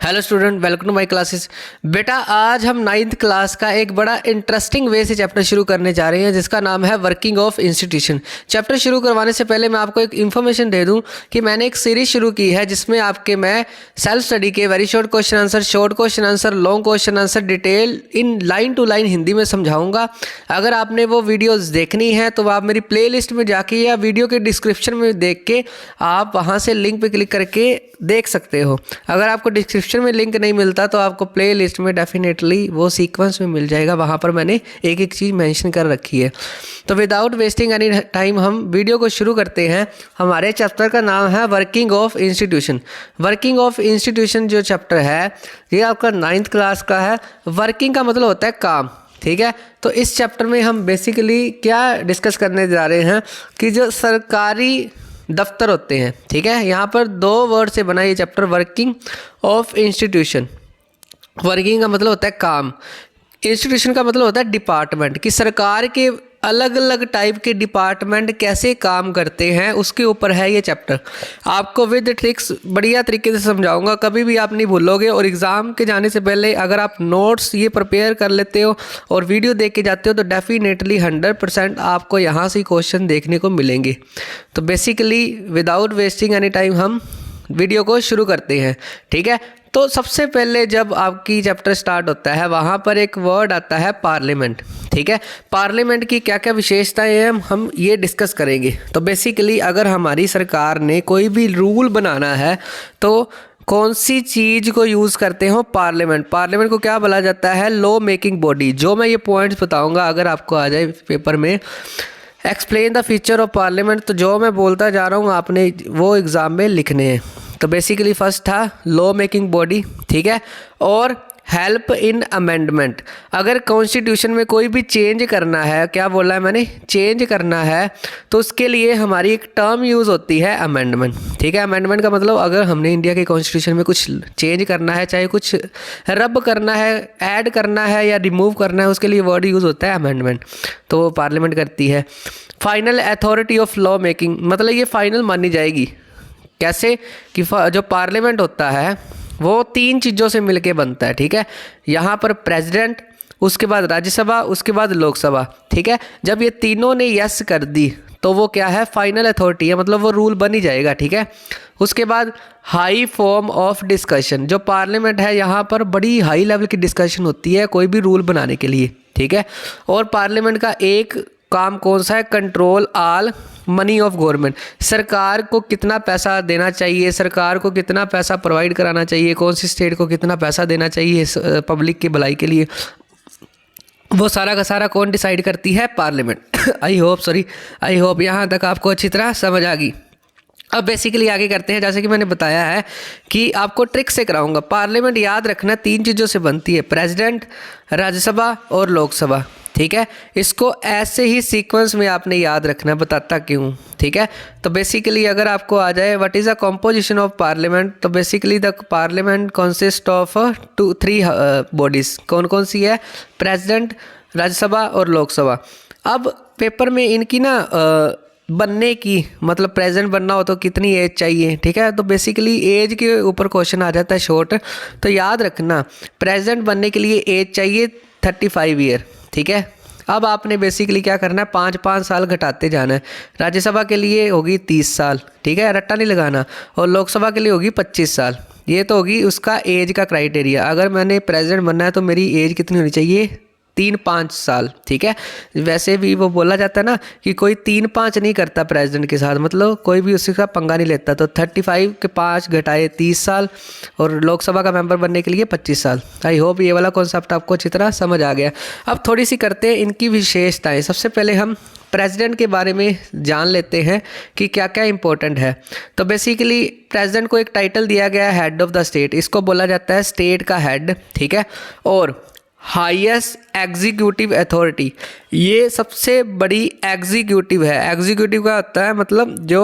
Hello student, welcome to my classes. बेटा आज हम नाइन्थ क्लास का एक बड़ा इंटरेस्टिंग वे से चैप्टर शुरू करने जा रहे हैं जिसका नाम है वर्किंग ऑफ इंस्टीट्यूशन। चैप्टर शुरू करवाने से पहले मैं आपको एक इन्फॉर्मेशन दे दूं कि मैंने एक सीरीज शुरू की है जिसमें आपके मैं सेल्फ स्टडी के very short question answer, short question answer, long question answer detail in line to line Hindi में समझाऊंगा। अगर आपने वो वीडियोज़ देखनी है तो आप मेरी प्ले लिस्ट में जाके या वीडियो के डिस्क्रिप्शन में देख के आप वहाँ से लिंक पर क्लिक करके देख सकते हो। अगर आपको डिस्क्रिप्शन में लिंक नहीं मिलता तो आपको प्ले लिस्ट में डेफिनेटली वो सीक्वेंस में मिल जाएगा, वहाँ पर मैंने एक एक चीज़ मेंशन कर रखी है। तो विदाउट वेस्टिंग एनी टाइम हम वीडियो को शुरू करते हैं। हमारे चैप्टर का नाम है working of institution. Working of institution जो चैप्टर है ये आपका नाइन्थ क्लास का है। वर्किंग का मतलब होता है काम, ठीक है। तो इस चैप्टर में हम बेसिकली क्या डिस्कस करने जा रहे हैं कि जो सरकारी दफ्तर होते हैं, ठीक है, यहाँ पर दो वर्ड से बना ये chapter, working of institution. Working का मतलब होता है काम, इंस्टीट्यूशन का मतलब होता है डिपार्टमेंट, कि सरकार के अलग अलग टाइप के डिपार्टमेंट कैसे काम करते हैं उसके ऊपर है ये चैप्टर। आपको विद ट्रिक्स बढ़िया तरीके से समझाऊंगा, कभी भी आप नहीं भूलोगे। और एग्ज़ाम के जाने से पहले अगर आप नोट्स ये प्रिपेयर कर लेते हो और वीडियो देख के जाते हो तो डेफिनेटली 100% आपको यहाँ से क्वेश्चन देखने को मिलेंगे। तो basically without wasting any time हम वीडियो को शुरू करते हैं, ठीक है। तो सबसे पहले जब आपकी चैप्टर स्टार्ट होता है वहाँ पर एक वर्ड आता है पार्लियामेंट, ठीक है। पार्लियामेंट की क्या क्या विशेषताएं हैं हम ये डिस्कस करेंगे। तो बेसिकली अगर हमारी सरकार ने कोई भी रूल बनाना है तो कौन सी चीज़ को यूज़ करते हो? पार्लियामेंट। पार्लियामेंट को क्या बोला जाता है? Law making body. जो मैं ये पॉइंट्स बताऊँगा अगर आपको आ जाए पेपर में explain the feature of parliament, तो जो मैं बोलता जा रहा हूँ आपने वो एग्ज़ाम में लिखने हैं। तो बेसिकली फर्स्ट था लॉ मेकिंग बॉडी, ठीक है, और हेल्प इन अमेंडमेंट। अगर कॉन्स्टिट्यूशन में कोई भी चेंज करना है, क्या बोला है मैंने, चेंज करना है, तो उसके लिए हमारी एक टर्म यूज़ होती है अमेंडमेंट, ठीक है। अमेंडमेंट का मतलब अगर हमने इंडिया के कॉन्स्टिट्यूशन में कुछ चेंज करना है, चाहे कुछ रब करना है, ऐड करना है या रिमूव करना है, उसके लिए वर्ड यूज़ होता है अमेंडमेंट, तो वो पार्लियामेंट करती है। Final authority of law making, मतलब ये फाइनल मानी जाएगी। कैसे कि जो पार्लियामेंट होता है वो तीन चीज़ों से मिलके बनता है, ठीक है। यहाँ पर प्रेसिडेंट, उसके बाद राज्यसभा, उसके बाद लोकसभा, ठीक है। जब ये तीनों ने यस कर दी तो वो क्या है, फाइनल अथॉरिटी है, मतलब वो रूल बन ही जाएगा, ठीक है। उसके बाद हाई फॉर्म ऑफ डिस्कशन, जो पार्लियामेंट है यहाँ पर बड़ी हाई लेवल की डिस्कशन होती है कोई भी रूल बनाने के लिए, ठीक है। और पार्लियामेंट का एक काम कौन सा है, control all money of government. सरकार को कितना पैसा देना चाहिए, सरकार को कितना पैसा प्रोवाइड कराना चाहिए, कौन सी स्टेट को कितना पैसा देना चाहिए पब्लिक की भलाई के लिए, वो सारा का सारा कौन डिसाइड करती है, पार्लियामेंट। आई होप यहाँ तक आपको अच्छी तरह समझ आ गई। अब बेसिकली आगे करते हैं। जैसे कि मैंने बताया है कि आपको ट्रिक से कराऊंगा। पार्लियामेंट याद रखना तीन चीज़ों से बनती है, प्रेसिडेंट, राज्यसभा और लोकसभा, ठीक है। इसको ऐसे ही सीक्वेंस में आपने याद रखना, बताता क्यों, ठीक है। तो बेसिकली अगर आपको आ जाए what is the composition of parliament, तो basically the parliament consist of 3 bodies. कौन कौन सी है? प्रेसिडेंट, राज्यसभा और लोकसभा। अब पेपर में इनकी ना बनने की, मतलब प्रेसिडेंट बनना हो तो कितनी एज चाहिए, ठीक है। तो बेसिकली एज के ऊपर क्वेश्चन आ जाता है शॉर्ट। तो याद रखना प्रेसिडेंट बनने के लिए एज चाहिए 35 ईयर, ठीक है। अब आपने बेसिकली क्या करना है, 5-5 साल घटाते जाना है। राज्यसभा के लिए होगी 30 साल, ठीक है, रट्टा नहीं लगाना। और लोकसभा के लिए होगी 25 साल। ये तो होगी उसका एज का क्राइटेरिया। अगर मैंने प्रेसिडेंट बनना है तो मेरी एज कितनी होनी चाहिए, 3-5 साल, ठीक है। वैसे भी वो बोला जाता है ना कि कोई 3-5 नहीं करता प्रेसिडेंट के साथ, मतलब कोई भी उसके साथ पंगा नहीं लेता। तो 35 के 5 घटाए 30 साल, और लोकसभा का मेंबर बनने के लिए 25 साल। आई होप ये वाला कॉन्सेप्ट आपको अच्छी तरह समझ आ गया। अब थोड़ी सी करते हैं इनकी विशेषताएं। सबसे पहले हम प्रेसिडेंट के बारे में जान लेते हैं कि क्या क्या इंपॉर्टेंट है। तो बेसिकली प्रेसिडेंट को एक टाइटल दिया गया है हेड ऑफ द स्टेट, इसको बोला जाता है स्टेट का हेड, ठीक है। और हाईएस्ट एग्जीक्यूटिव अथॉरिटी, ये सबसे बड़ी एग्जीक्यूटिव है। एग्जीक्यूटिव का होता है मतलब जो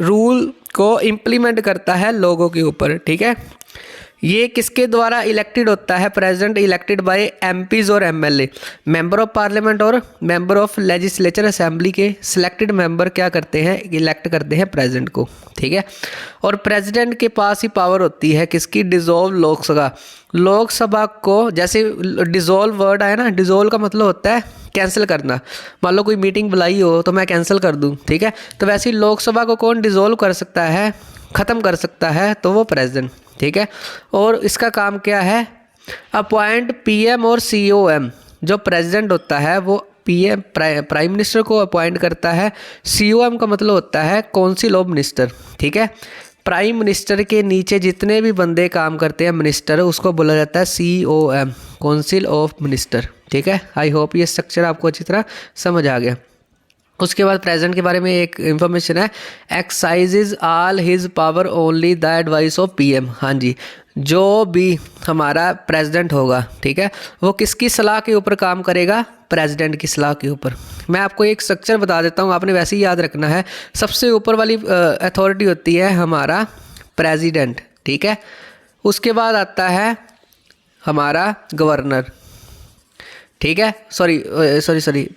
रूल को इम्प्लीमेंट करता है लोगों के ऊपर, ठीक है। ये किसके द्वारा इलेक्टेड होता है? प्रेसिडेंट इलेक्टेड बाय एमपीज और एमएलए, मेंबर ऑफ पार्लियामेंट और मेंबर ऑफ लेजिस्लेचर असेंबली के सिलेक्टेड मेंबर क्या करते हैं? इलेक्ट करते हैं प्रेसिडेंट को, ठीक है। और प्रेसिडेंट के पास ही पावर होती है किसकी? डिसॉल्व लोकसभा। लोकसभा को, जैसे डिसॉल्व वर्ड आया ना, डिसॉल्व का मतलब होता है कैंसिल करना। मान लो कोई मीटिंग बुलाई हो तो मैं कैंसिल कर दूं, ठीक है। तो वैसे ही लोकसभा को कौन डिसॉल्व कर सकता है, ख़त्म कर सकता है? तो वो प्रेसिडेंट, ठीक है। और इसका काम क्या है? अपॉइंट पीएम और सीओएम। जो प्रेसिडेंट होता है वो पीएम प्राइम मिनिस्टर को अपॉइंट करता है। सीओएम का मतलब होता है काउंसिल ऑफ मिनिस्टर, ठीक है। प्राइम मिनिस्टर के नीचे जितने भी बंदे काम करते हैं मिनिस्टर, उसको बोला जाता है COM, काउंसिल ऑफ मिनिस्टर, ठीक है। आई होप ये स्ट्रक्चर आपको अच्छी तरह समझ आ गया। उसके बाद प्रेसिडेंट के बारे में एक इन्फॉर्मेशन है, exercises all his power only the advice of PM। हाँ जी, जो भी हमारा प्रेसिडेंट होगा, ठीक है, वो किसकी सलाह के ऊपर काम करेगा? प्रेसिडेंट की सलाह के ऊपर। मैं आपको एक स्ट्रक्चर बता देता हूँ, आपने वैसे ही याद रखना है। सबसे ऊपर वाली अथॉरिटी होती है हमारा प्रेसिडेंट, ठीक है। उसके बाद आता है हमारा गवर्नर, ठीक है, सॉरी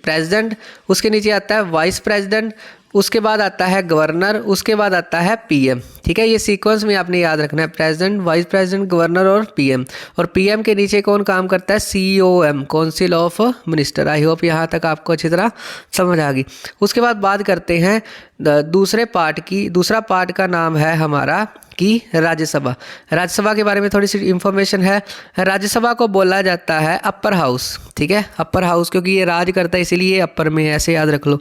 प्रेसिडेंट। उसके नीचे आता है वाइस प्रेसिडेंट, उसके बाद आता है गवर्नर, उसके बाद आता है PM, ठीक है। ये सीक्वेंस में आपने याद रखना है, प्रेसिडेंट, वाइस प्रेसिडेंट, गवर्नर और PM। और PM के नीचे कौन काम करता है? COM, council of minister. I hope यहाँ तक आपको अच्छी तरह समझ आ गई। उसके बाद बात करते हैं दूसरे पार्ट की। दूसरा पार्ट का नाम है हमारा कि राज्यसभा। राज्यसभा के बारे में थोड़ी सी इंफॉर्मेशन है। राज्यसभा को बोला जाता है अपर हाउस, ठीक है, अपर हाउस, क्योंकि ये राज करता है इसीलिए अपर में है, ऐसे याद रख लो।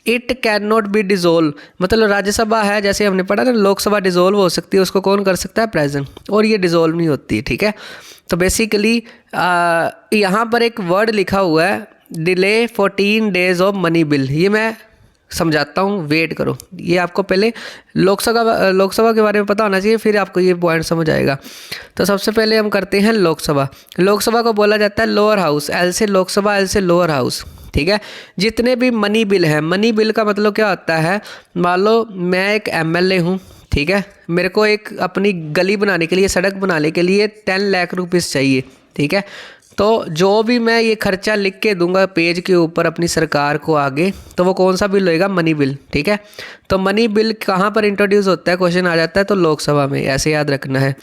It can not be dissolve, मतलब राज्यसभा है, जैसे हमने पढ़ा ना लोकसभा डिजोल्व हो सकती है, उसको कौन कर सकता है? प्रेसिडेंट। और ये डिजोल्व नहीं होती, ठीक है। तो बेसिकली यहाँ पर एक वर्ड लिखा हुआ है, delay 14 days of money bill. ये मैं समझाता हूँ, वेट करो। ये आपको पहले लोकसभा के बारे में पता होना चाहिए, फिर आपको ये पॉइंट समझ आएगा। तो सबसे पहले हम करते हैं लोकसभा। लोकसभा को बोला जाता है लोअर हाउस, एल से लोकसभा, एल से लोअर हाउस, ठीक है। जितने भी मनी बिल हैं, मनी बिल का मतलब क्या होता है? मान लो मैं एक MLA हूँ, ठीक है, मेरे को एक अपनी गली बनाने के लिए, सड़क बनाने के लिए 10 लाख रुपीस चाहिए, ठीक है। तो जो भी मैं ये खर्चा लिख के दूंगा पेज के ऊपर अपनी सरकार को आगे, तो वो कौन सा बिल होएगा? मनी बिल, ठीक है। तो मनी बिल कहाँ पर इंट्रोड्यूस होता है? क्वेश्चन आ जाता है तो लोकसभा में, ऐसे याद रखना है।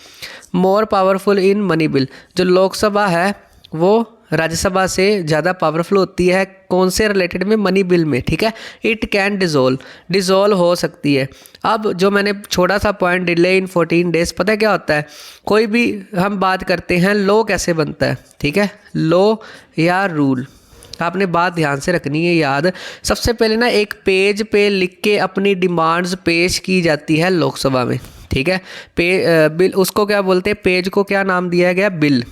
More powerful in money bill, जो लोकसभा है वो राज्यसभा से ज़्यादा पावरफुल होती है, कौन से रिलेटेड में? मनी बिल में, ठीक है। इट कैन डिज़ोल्व हो सकती है। अब जो मैंने छोटा सा पॉइंट, डिले इन 14 डेज, पता है क्या होता है? कोई भी हम बात करते हैं लॉ कैसे बनता है, ठीक है, लॉ या रूल, आपने बात ध्यान से रखनी है याद। सबसे पहले ना एक पेज पे लिख के अपनी डिमांड्स पेश की जाती है लोकसभा में, ठीक है। बिल, उसको क्या बोलते हैं? पेज को क्या नाम दिया गया? बिल,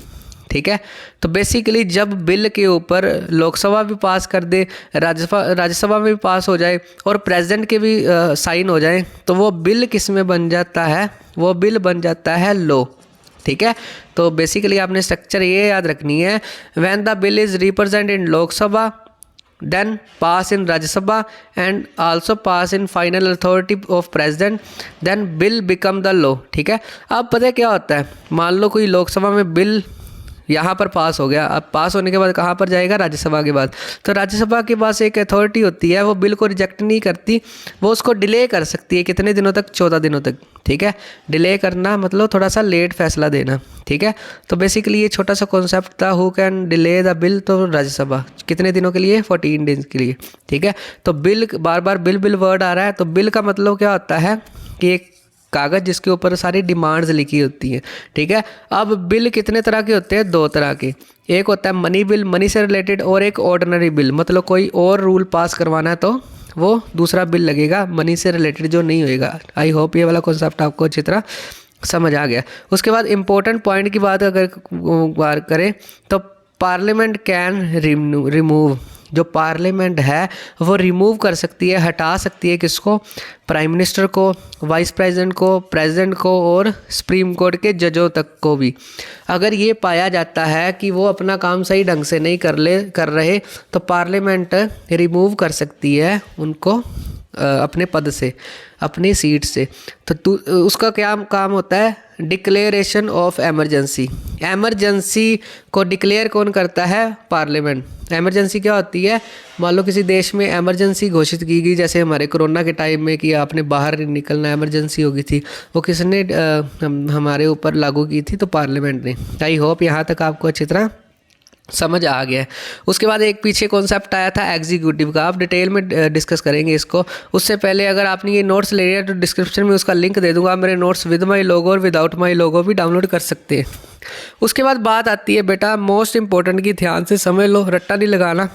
ठीक है। तो बेसिकली जब बिल के ऊपर लोकसभा भी पास कर दे, राज्यसभा में भी पास हो जाए और प्रेसिडेंट के भी साइन हो जाए, तो वो बिल किस में बन जाता है? वो बिल बन जाता है लॉ, ठीक है। तो बेसिकली आपने स्ट्रक्चर ये याद रखनी है, when the bill is represent in Lok Sabha, then pass in Rajya Sabha and also pass in final authority of president, then bill become the law, ठीक है। अब पता है क्या होता है? मान लो कोई लोकसभा में बिल यहाँ पर पास हो गया, अब पास होने के बाद कहाँ पर जाएगा? राज्यसभा के बाद। तो राज्यसभा के पास एक अथॉरिटी होती है, वो बिल को रिजेक्ट नहीं करती, वो उसको डिले कर सकती है। कितने दिनों तक? 14 दिनों तक, ठीक है। डिले करना मतलब थोड़ा सा लेट फैसला देना, ठीक है। तो बेसिकली ये छोटा सा कॉन्सेप्ट था, who can delay the bill. तो राज्यसभा कितने दिनों के लिए? 14 डेज के लिए, ठीक है। तो बिल, बार बार बिल वर्ड आ रहा है, तो बिल का मतलब क्या होता है कि एक कागज़ जिसके ऊपर सारी डिमांड्स लिखी होती हैं, ठीक है। अब बिल कितने तरह के होते हैं? 2 तरह के। एक होता है मनी बिल, मनी से रिलेटेड, और एक ऑर्डिनरी बिल, मतलब कोई और रूल पास करवाना है तो वो दूसरा बिल लगेगा मनी से रिलेटेड जो नहीं होएगा। आई होप ये वाला कॉन्सेप्ट आपको अच्छी तरह समझ आ गया। उसके बाद इम्पोर्टेंट पॉइंट की बात अगर बात करें तो पार्लियामेंट कैन रिमूव, जो पार्लियामेंट है वो रिमूव कर सकती है, हटा सकती है किसको? प्राइम मिनिस्टर को, वाइस प्रेसिडेंट को, प्रेसिडेंट को और सुप्रीम कोर्ट के जजों तक को भी। अगर ये पाया जाता है कि वो अपना काम सही ढंग से नहीं कर रहे, तो पार्लियामेंट रिमूव कर सकती है उनको अपने पद से, अपनी सीट से। तो उसका क्या काम होता है? Declaration of emergency. एमरजेंसी को डिक्लेयर कौन करता है? पार्लियामेंट। एमरजेंसी क्या होती है? मान लो किसी देश में एमरजेंसी घोषित की गई, जैसे हमारे कोरोना के टाइम में कि आपने बाहर नहीं निकलना, एमरजेंसी हो गई थी, वो किसने हमारे ऊपर लागू की थी? तो पार्लियामेंट ने। आई होप यहाँ तक आपको अच्छी तरह समझ आ गया है। उसके बाद एक पीछे कॉन्सेप्ट आया था एग्जीक्यूटिव का, आप डिटेल में डिस्कस करेंगे इसको। उससे पहले अगर आपने ये नोट्स ले लिया तो डिस्क्रिप्शन में उसका लिंक दे दूंगा, आप मेरे नोट्स विद माई लोगो और विदाउट माई लोगो भी डाउनलोड कर सकते हैं। उसके बाद बात आती है बेटा मोस्ट इंपॉर्टेंट की, ध्यान से समझ लो, रट्टा नहीं लगाना।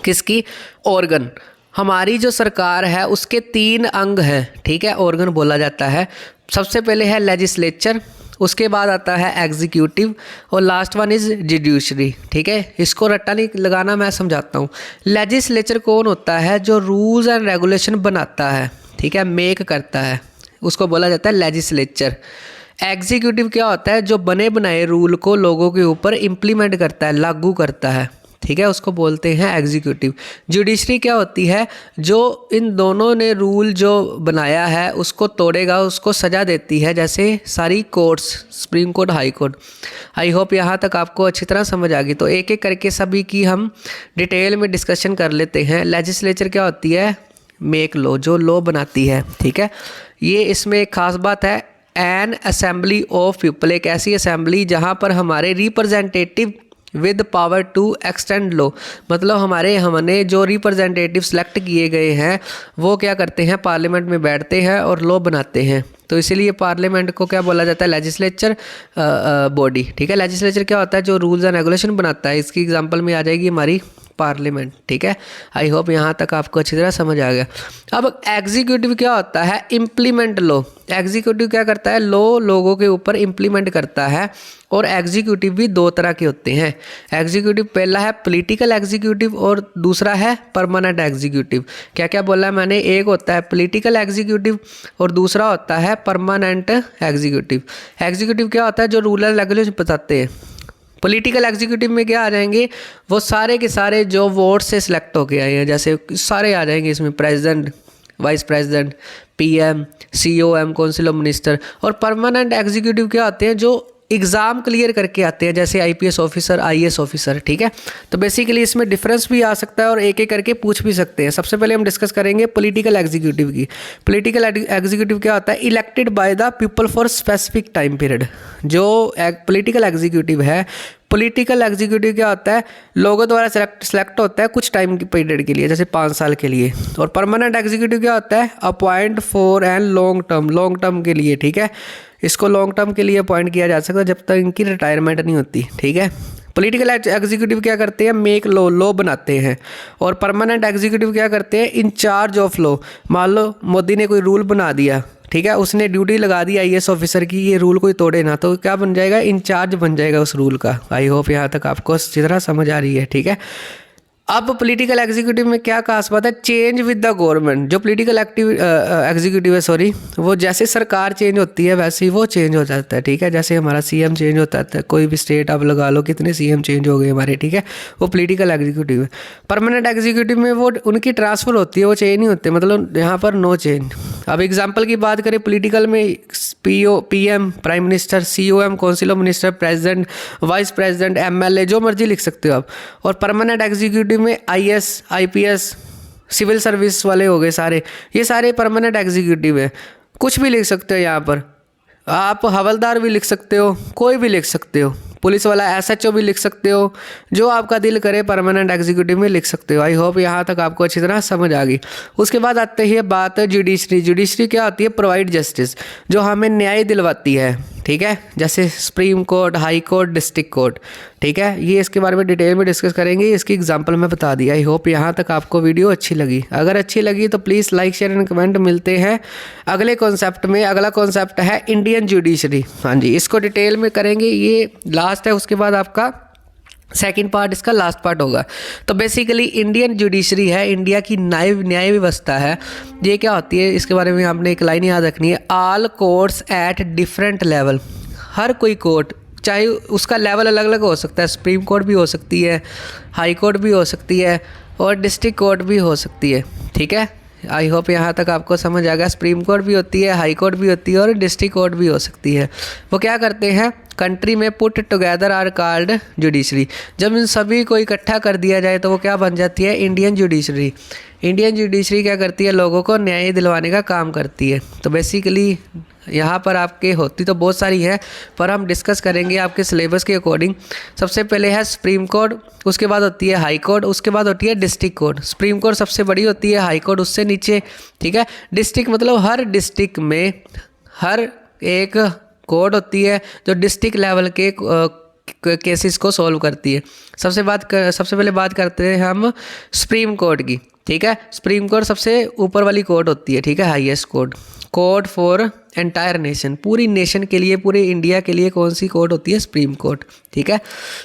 किसकी? ऑर्गन। हमारी जो सरकार है उसके 3 अंग हैं, ठीक है, ऑर्गन बोला जाता है। सबसे पहले है लेजिस्लेचर, उसके बाद आता है एग्जीक्यूटिव और लास्ट वन इज़ जुडिशरी, ठीक है। इसको रट्टा नहीं लगाना, मैं समझाता हूँ। लेजिस्लेचर कौन होता है? जो रूल्स एंड रेगुलेशन बनाता है, ठीक है, मेक करता है, उसको बोला जाता है लेजिस्लेचर। एग्जीक्यूटिव क्या होता है? जो बने बनाए रूल को लोगों के ऊपर इम्प्लीमेंट करता है, लागू करता है, ठीक है, उसको बोलते हैं एग्जीक्यूटिव। जुडिशरी क्या होती है? जो इन दोनों ने रूल जो बनाया है उसको तोड़ेगा, उसको सज़ा देती है, जैसे सारी courts, supreme court, high court. I hope यहाँ तक आपको अच्छी तरह समझ आ गई। तो एक एक करके सभी की हम डिटेल में डिस्कशन कर लेते हैं। लेजिस्लेचर क्या होती है? मेक लॉ, जो लॉ बनाती है, ठीक है। ये इसमें एक खास बात है, एन असेंबली ऑफ पीपल, एक ऐसी असेंबली जहाँ पर हमारे representative with power to extend law, मतलब हमने जो रिप्रेजेंटेटिव सेलेक्ट किए गए हैं वो क्या करते हैं? पार्लियामेंट में बैठते हैं और लॉ बनाते हैं। तो इसीलिए पार्लियामेंट को क्या बोला जाता है? लेजिस्लेचर बॉडी, ठीक है। लेजिस्लेचर क्या होता है? जो रूल्स एंड रेगुलेशन बनाता है। इसकी एग्जांपल में आ जाएगी हमारी पार्लियामेंट, ठीक है। आई होप यहाँ तक आपको अच्छी तरह समझ आ गया। अब एग्जीक्यूटिव क्या होता है? Implement law. एग्जीक्यूटिव क्या करता है? लॉ लोगों के ऊपर इम्प्लीमेंट करता है। और एग्जीक्यूटिव भी 2 तरह के होते हैं। एग्जीक्यूटिव पहला है पॉलिटिकल एग्जीक्यूटिव और दूसरा है परमानेंट एग्जीक्यूटिव। क्या क्या बोला मैंने? एक होता है पॉलिटिकल एग्जीक्यूटिव और दूसरा होता है परमानेंट एग्जीक्यूटिव। एग्जीक्यूटिव क्या होता है? जो रूल एंड रेगुलेशन बताते हैं। पॉलिटिकल एग्जीक्यूटिव में क्या आ जाएंगे? वो सारे के सारे जो वोट से सिलेक्ट होके आए हैं, जैसे सारे आ जाएंगे इसमें, president, vice president, PM, COM, council of minister. और परमानेंट एग्जीक्यूटिव क्या आते हैं? जो एग्ज़ाम क्लियर करके आते हैं, जैसे आईपीएस ऑफिसर, आईएएस ऑफिसर, ठीक है। तो बेसिकली इसमें डिफरेंस भी आ सकता है और एक एक करके पूछ भी सकते हैं। सबसे पहले हम डिस्कस करेंगे पॉलिटिकल एग्जीक्यूटिव की। पॉलिटिकल एग्जीक्यूटिव क्या होता है? Elected by the people for specific time period. जो पॉलिटिकल एग्जीक्यूटिव है, पॉलिटिकल एग्जीक्यूटिव क्या होता है? लोगों द्वारा सेलेक्ट होता है कुछ टाइम की पीरियड के लिए, जैसे 5 साल के लिए। और परमानेंट एग्जीक्यूटिव क्या होता है? Appoint for and long term के लिए, ठीक है। इसको लॉन्ग टर्म के लिए अपॉइंट किया जा सकता है जब तक इनकी रिटायरमेंट नहीं होती, ठीक है। पॉलिटिकल एग्जीक्यूटिव क्या करते हैं? मेक लॉ बनाते हैं। और परमानेंट एग्जीक्यूटिव क्या करते हैं? In charge of law. मान लो मोदी ने कोई रूल बना दिया, ठीक है, उसने ड्यूटी लगा दी आईएएस ऑफिसर की, ये रूल कोई तोड़े ना, तो क्या बन जाएगा? इंचार्ज बन जाएगा उस रूल का। आई होप यहाँ तक आपको अच्छी तरह समझ आ रही है, ठीक है। अब पॉलिटिकल एग्जीक्यूटिव में क्या खास बात है? Change with the government. जो पॉलिटिकल एग्जीक्यूटिव है, सॉरी, वो जैसे सरकार चेंज होती है वैसे ही वो चेंज हो जाता है, ठीक है। जैसे हमारा सीएम चेंज होता है, कोई भी स्टेट आप लगा लो, कितने सीएम चेंज हो गए हमारे, ठीक है, वो पॉलिटिकल एग्जीक्यूटिव है। परमानेंट एग्जीक्यूटिव में वो उनकी ट्रांसफ़र होती है, वो चेंज नहीं होते, मतलब यहाँ पर नो चेंज। अब एग्जाम्पल की बात करें, पॉलिटिकल में PM, prime minister, COM, council of minister, president, vice president, MLA, जो मर्जी लिख सकते हो आप। और परमानेंट एग्जीक्यूटिव में आईएएस, आईपीएस, सिविल सर्विस वाले हो गए सारे, ये सारे परमानेंट एग्जीक्यूटिव है। कुछ भी लिख सकते हो यहाँ पर, आप हवलदार भी लिख सकते हो, कोई भी लिख सकते हो, पुलिस वाला एसएचओ भी लिख सकते हो, जो आपका दिल करे परमानेंट एग्जीक्यूटिव में लिख सकते हो। आई होप यहाँ तक आपको अच्छी तरह समझ आ गई। उसके बाद आते हैं बात है जुडिशरी। जुडिशरी क्या होती है? प्रोवाइड जस्टिस, जो हमें न्याय दिलवाती है, ठीक है, जैसे supreme court, high court, district court, ठीक है। ये इसके बारे में डिटेल में डिस्कस करेंगे, इसकी एग्जांपल मैं बता दिया। आई होप यहाँ तक आपको वीडियो अच्छी लगी। अगर अच्छी लगी तो please like, share and comment. मिलते हैं अगले कॉन्सेप्ट में। अगला कॉन्सेप्ट है इंडियन जुडिशरी। हाँ जी, इसको डिटेल में करेंगे, ये लास्ट है, उसके बाद आपका सेकंड पार्ट, इसका लास्ट पार्ट होगा। तो बेसिकली इंडियन जुडिशरी है, इंडिया की न्याय व्यवस्था है। ये क्या होती है, इसके बारे में आपने एक लाइन याद रखनी है, all courts at different level. हर कोई कोर्ट, चाहे उसका लेवल अलग अलग हो सकता है, सुप्रीम कोर्ट भी हो सकती है, हाई कोर्ट भी हो सकती है और डिस्ट्रिक्ट कोर्ट भी हो सकती है, ठीक है। आई होप यहाँ तक आपको समझ आ गया। सुप्रीम कोर्ट भी होती है, हाई कोर्ट भी होती है और डिस्ट्रिक्ट कोर्ट भी हो सकती है। वो क्या करते हैं, कंट्री में put together are called judiciary. जब इन सभी को इकट्ठा कर दिया जाए तो वो क्या बन जाती है, इंडियन जुडिशरी। इंडियन जुडिशरी क्या करती है, लोगों को न्याय दिलवाने का काम करती है। तो बेसिकली यहाँ पर आपके होती तो बहुत सारी है, पर हम डिस्कस करेंगे आपके सिलेबस के अकॉर्डिंग। सबसे पहले है सुप्रीम कोर्ट, उसके बाद होती है हाई कोर्ट, उसके बाद होती है डिस्ट्रिक्ट कोर्ट। सुप्रीम कोर्ट सबसे बड़ी होती है, हाई कोर्ट उससे नीचे, ठीक है। डिस्ट्रिक्ट मतलब हर डिस्ट्रिक्ट में हर एक कोर्ट होती है जो डिस्ट्रिक्ट लेवल के केसेस को सॉल्व करती है। सबसे पहले बात करते हैं हम सुप्रीम कोर्ट की, ठीक है। सुप्रीम कोर्ट सबसे ऊपर वाली कोर्ट होती है, ठीक है, highest court. Court for entire nation, पूरी नेशन के लिए, पूरे इंडिया के लिए कौन सी कोर्ट होती है, सुप्रीम कोर्ट, ठीक है।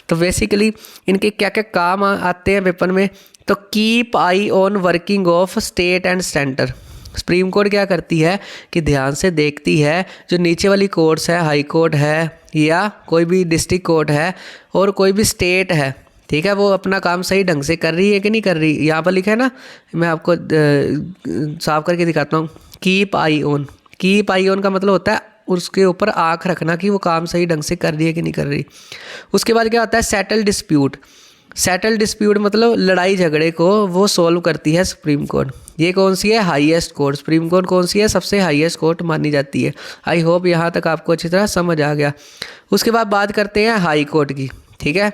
तो बेसिकली इनके क्या क्या काम आते हैं पेपर में, तो keep I on working of state and centre. Supreme court क्या करती है कि ध्यान से देखती है जो नीचे वाली कोर्ट्स है, हाई कोर्ट है या कोई भी डिस्ट्रिक्ट कोर्ट है और कोई भी स्टेट है, ठीक है, वो अपना काम सही ढंग से कर रही है कि नहीं कर रही। यहाँ पर लिखा है ना, मैं आपको साफ करके दिखाता हूँ। Keep I on, keep I on का मतलब होता है उसके ऊपर आँख रखना कि वो काम सही ढंग से कर रही है कि नहीं कर रही। उसके बाद क्या होता है, सेटल डिस्प्यूट। सेटल डिस्प्यूट मतलब लड़ाई झगड़े को वो सॉल्व करती है सुप्रीम कोर्ट। ये कौन सी है, हाईएस्ट कोर्ट। सुप्रीम कोर्ट कौन सी है, सबसे हाईएस्ट कोर्ट मानी जाती है। आई होप यहाँ तक आपको अच्छी तरह समझ आ गया। उसके बाद बात करते हैं हाई कोर्ट की, ठीक है।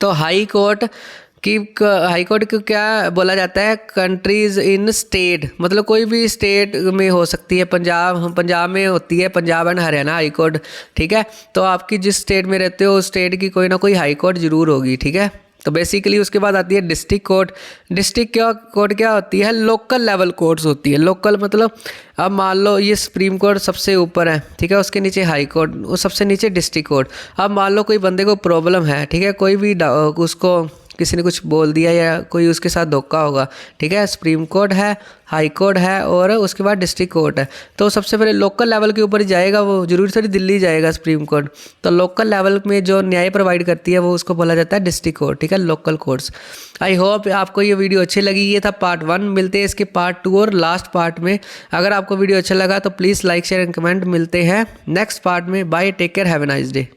तो हाई कोर्ट को क्या बोला जाता है, कंट्रीज इन स्टेट, मतलब कोई भी स्टेट में हो सकती है। पंजाब में होती है, Punjab and Haryana high court, ठीक है। तो आपकी जिस स्टेट में रहते हो उस स्टेट की कोई ना कोई हाई कोर्ट जरूर होगी, ठीक है। तो बेसिकली उसके बाद आती है डिस्ट्रिक्ट कोर्ट। डिस्ट्रिक्ट कोर्ट क्या होती है, लोकल लेवल कोर्ट्स होती है। लोकल मतलब अब मान लो ये सुप्रीम कोर्ट सबसे ऊपर है, ठीक है, उसके नीचे हाई कोर्ट, वो सबसे नीचे डिस्ट्रिक्ट कोर्ट। अब मान लो कोई बंदे को प्रॉब्लम है, ठीक है, कोई भी उसको किसी ने कुछ बोल दिया या कोई उसके साथ धोखा होगा, ठीक है। सुप्रीम कोर्ट है, हाई कोर्ट है और उसके बाद डिस्ट्रिक्ट कोर्ट है। तो सबसे पहले लोकल लेवल के ऊपर जाएगा वो, जरूरी थोड़ी दिल्ली जाएगा सुप्रीम कोर्ट। तो लोकल लेवल में जो न्याय प्रोवाइड करती है वो उसको बोला जाता है डिस्ट्रिक्ट कोर्ट, ठीक है, लोकल कोर्ट्स। आई होप आपको ये वीडियो अच्छी लगी। ये था पार्ट 1, मिलते हैं इसके पार्ट 2 और लास्ट पार्ट में। अगर आपको वीडियो अच्छा लगा तो please like share and comment. मिलते हैं नेक्स्ट पार्ट में। Bye, take care, have a nice day.